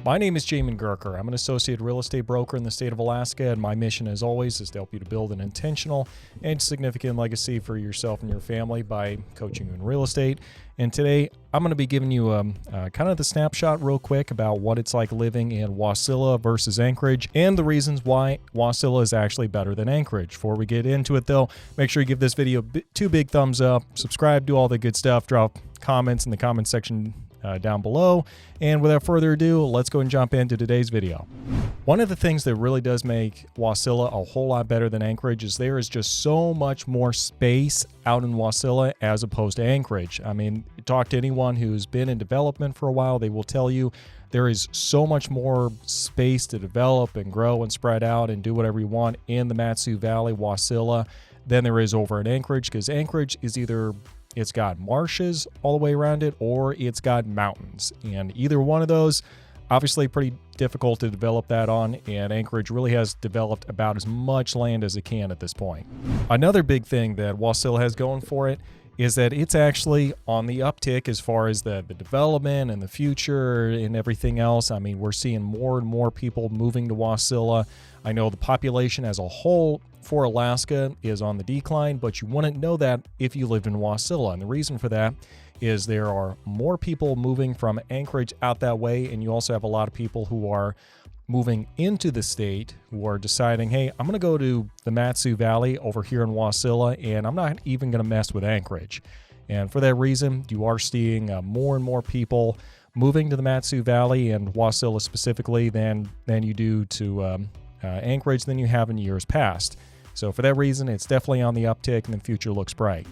My name is Jamin Gurker. I'm an associate real estate broker in the state of Alaska, and my mission, as always, is to help you to build an intentional and significant legacy for yourself and your family by coaching you in real estate. And today, I'm going to be giving you kind of the snapshot real quick about what it's like living in Wasilla versus Anchorage and the reasons why Wasilla is actually better than Anchorage. Before we get into it, though, make sure you give this video two big thumbs up, subscribe, do all the good stuff, drop comments in the comment section down below. And without further ado, let's go and jump into today's video. One of the things that really does make Wasilla a whole lot better than Anchorage is there is just so much more space out in Wasilla as opposed to Anchorage. I mean, talk to anyone who's been in development for a while, they will tell you there is so much more space to develop and grow and spread out and do whatever you want in the Mat-Su Valley, Wasilla, than there is over in Anchorage, because Anchorage is either it's got marshes all the way around it, or it's got mountains. And either one of those, obviously pretty difficult to develop that on, and Anchorage really has developed about as much land as it can at this point. Another big thing that Wasilla has going for it is that it's actually on the uptick as far as the development and the future and everything else. I mean, we're seeing more and more people moving to Wasilla. I know the population as a whole for Alaska is on the decline, but you wouldn't know that if you lived in Wasilla. And the reason for that is there are more people moving from Anchorage out that way, and you also have a lot of people who are moving into the state who are deciding, hey, I'm going to go to the Mat-Su Valley over here in Wasilla, and I'm not even going to mess with Anchorage. And for that reason, you are seeing more and more people moving to the Mat-Su Valley and Wasilla specifically than you do to Anchorage than you have in years past. So for that reason, it's definitely on the uptick and the future looks bright.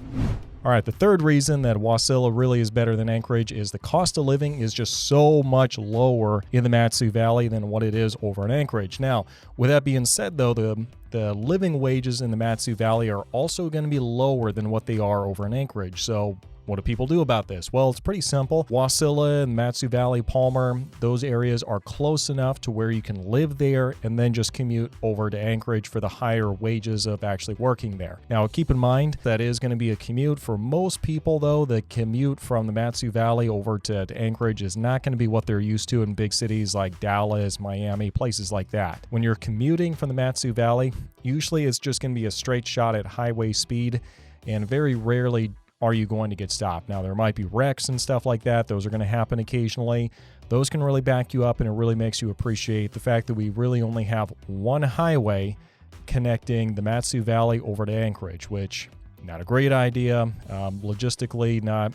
All right, the third reason that Wasilla really is better than Anchorage is the cost of living is just so much lower in the Mat-Su Valley than what it is over in Anchorage. Now, with that being said, though, the living wages in the Mat-Su Valley are also going to be lower than what they are over in Anchorage. So what do people do about this? Well, it's pretty simple. Wasilla and Mat-Su Valley, Palmer, those areas are close enough to where you can live there and then just commute over to Anchorage for the higher wages of actually working there. Now, keep in mind that is going to be a commute. For most people, though, the commute from the Mat-Su Valley over to Anchorage is not going to be what they're used to in big cities like Dallas, Miami, places like that. When you're commuting from the Mat-Su Valley, usually it's just going to be a straight shot at highway speed, and very rarely are you going to get stopped. Now, there might be wrecks and stuff like that. Those are going to happen occasionally. Those can really back you up, and it really makes you appreciate the fact that we really only have one highway connecting the Mat-Su Valley over to Anchorage, which not a great idea. Logistically, not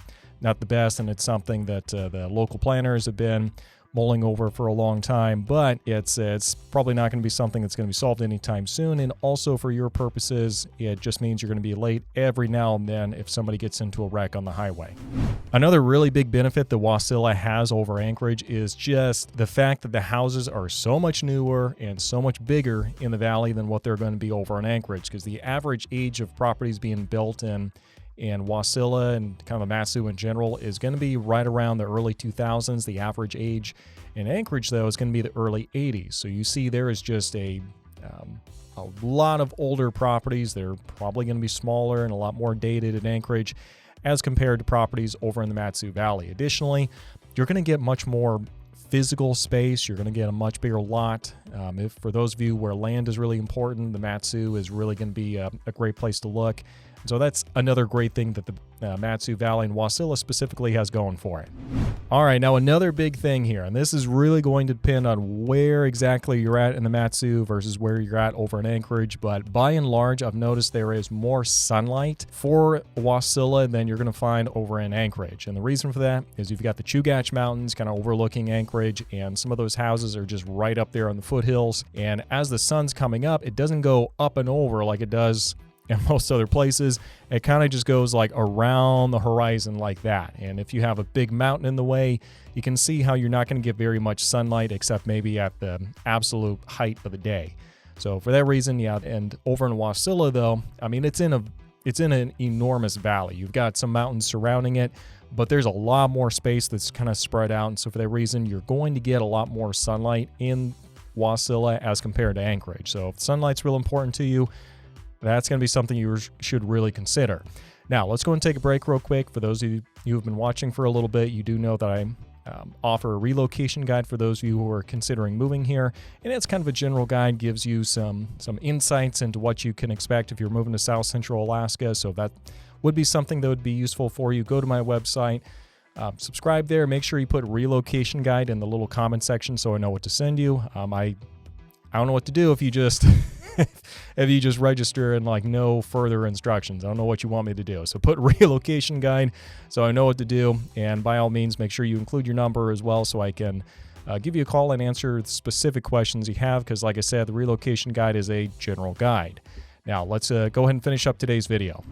the best, and it's something that the local planners have been mulling over for a long time, but it's probably not going to be something that's going to be solved anytime soon. And also for your purposes, it just means you're going to be late every now and then if somebody gets into a wreck on the highway. Another really big benefit that Wasilla has over Anchorage is just the fact that the houses are so much newer and so much bigger in the valley than what they're going to be over in Anchorage, because the average age of properties being built in Wasilla and kind of Mat-Su in general is going to be right around the early 2000s. The average age in Anchorage, though, is going to be the early 80s. So you see there is just a lot of older properties. They're probably going to be smaller and a lot more dated in Anchorage as compared to properties over in the Mat-Su Valley. Additionally, you're going to get much more physical space. You're going to get a much bigger lot. If for those of you where land is really important, the Mat-Su is really going to be a great place to look. So that's another great thing that the Mat-Su Valley and Wasilla specifically has going for it. All right, now another big thing here, and this is really going to depend on where exactly you're at in the Mat-Su versus where you're at over in Anchorage, but by and large, I've noticed there is more sunlight for Wasilla than you're going to find over in Anchorage. And the reason for that is you've got the Chugach Mountains kind of overlooking Anchorage, and some of those houses are just right up there on the foothills. And as the sun's coming up, it doesn't go up and over like it does in most other places. It kind of just goes like around the horizon like that. And if you have a big mountain in the way, you can see how you're not going to get very much sunlight except maybe at the absolute height of the day. So for that reason, yeah. And over in Wasilla, though, I mean, it's in an enormous valley. You've got some mountains surrounding it, but there's a lot more space that's kind of spread out. And so for that reason, you're going to get a lot more sunlight in Wasilla as compared to Anchorage. So if sunlight's real important to you, that's going to be something you should really consider. Now, let's go and take a break real quick. For those of you who have been watching for a little bit, you do know that offer a relocation guide for those of you who are considering moving here, and it's kind of a general guide, gives you some insights into what you can expect if you're moving to South Central Alaska. So that would be something that would be useful for you. Go to my website, subscribe there. Make sure you put relocation guide in the little comment section so I know what to send you. I don't know what to do if you just if you just register and like no further instructions. I don't know what you want me to do. So put relocation guide so I know what to do. And by all means, make sure you include your number as well so I can give you a call and answer specific questions you have. Because like I said, the relocation guide is a general guide. Now let's go ahead and finish up today's video.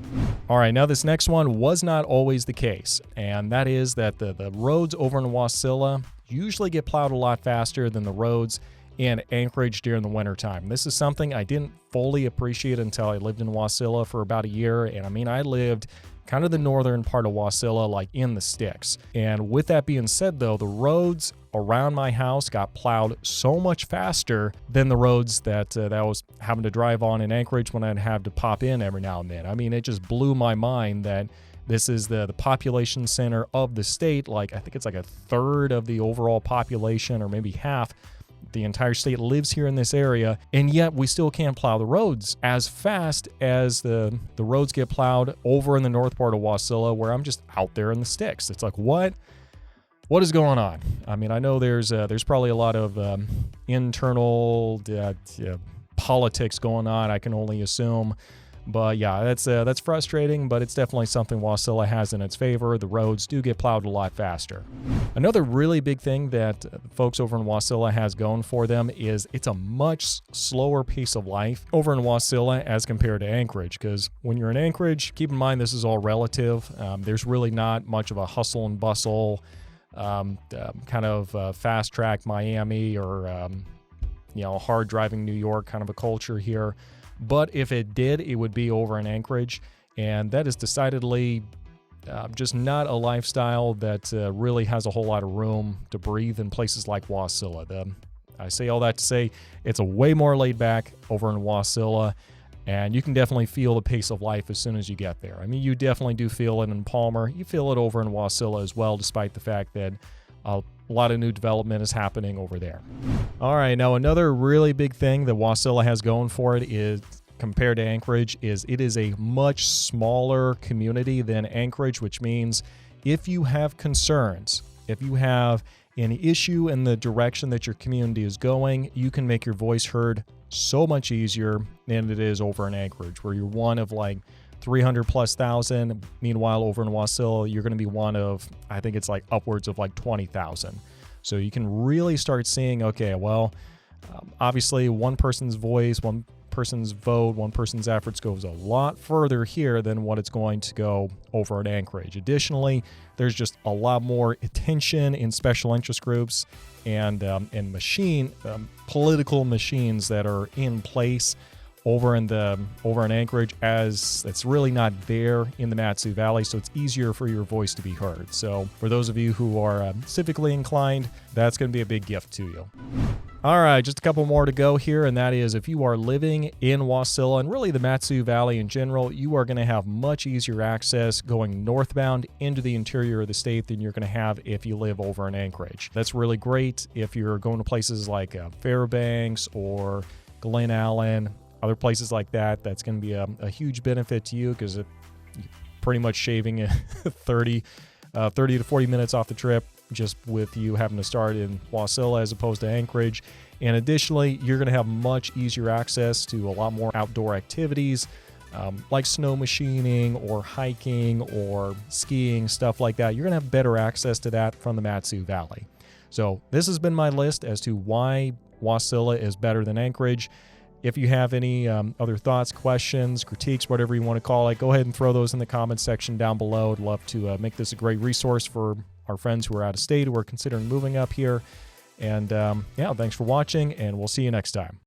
All right, now this next one was not always the case. And that is that the roads over in Wasilla usually get plowed a lot faster than the roads in Anchorage during the wintertime. This is something I didn't fully appreciate until I lived in Wasilla for about a year. And I mean, I lived kind of the northern part of Wasilla, like in the sticks. And with that being said, though, the roads around my house got plowed so much faster than the roads that I was having to drive on in Anchorage when I'd have to pop in every now and then. I mean, it just blew my mind that this is the population center of the state. Like, I think it's like a third of the overall population, or maybe half. The entire state lives here in this area, and yet we still can't plow the roads as fast as the roads get plowed over in the north part of Wasilla, where I'm just out there in the sticks. It's like, what is going on? I mean, I know there's probably a lot of internal politics going on, I can only assume. But yeah, that's frustrating, but it's definitely something Wasilla has in its favor. The roads do get plowed a lot faster. Another really big thing that folks over in Wasilla has going for them is it's a much slower pace of life over in Wasilla as compared to Anchorage. Because when you're in Anchorage, keep in mind this is all relative. There's really not much of a hustle and bustle, kind of fast track Miami or hard driving New York kind of a culture here. But if it did, it would be over in Anchorage, and that is decidedly just not a lifestyle that really has a whole lot of room to breathe in places like Wasilla. I say all that to say it's a way more laid back over in Wasilla, and you can definitely feel the pace of life as soon as you get there. I mean, you definitely do feel it in Palmer. You feel it over in Wasilla as well, despite the fact that a lot of new development is happening over there. All right, now another really big thing that Wasilla has going for it is, compared to Anchorage, is it is a much smaller community than Anchorage, which means if you have concerns, if you have an issue in the direction that your community is going, you can make your voice heard so much easier than it is over in Anchorage, where you're one of like 300,000+. Meanwhile, over in Wasilla, you're going to be one of, I think it's like upwards of like 20,000. So you can really start seeing, okay, well, obviously one person's voice, one person's vote, one person's efforts goes a lot further here than what it's going to go over at Anchorage. Additionally, there's just a lot more attention in special interest groups and political machines that are in place over in Anchorage, as it's really not there in the Mat-Su Valley, so it's easier for your voice to be heard. So for those of you who are civically inclined, that's going to be a big gift to you. All right, just a couple more to go here, and that is if you are living in Wasilla and really the Mat-Su Valley in general, you are going to have much easier access going northbound into the interior of the state than you're going to have if you live over in Anchorage. That's really great if you're going to places like Fairbanks or Glen Allen, other places like that. That's going to be a huge benefit to you, because you're pretty much shaving 30 to 40 minutes off the trip just with you having to start in Wasilla as opposed to Anchorage. And additionally, you're going to have much easier access to a lot more outdoor activities like snow machining or hiking or skiing, stuff like that. You're going to have better access to that from the Mat-Su Valley. So this has been my list as to why Wasilla is better than Anchorage. If you have any other thoughts, questions, critiques, whatever you want to call it, go ahead and throw those in the comments section down below. I'd love to make this a great resource for our friends who are out of state, who are considering moving up here. And yeah, thanks for watching, and we'll see you next time.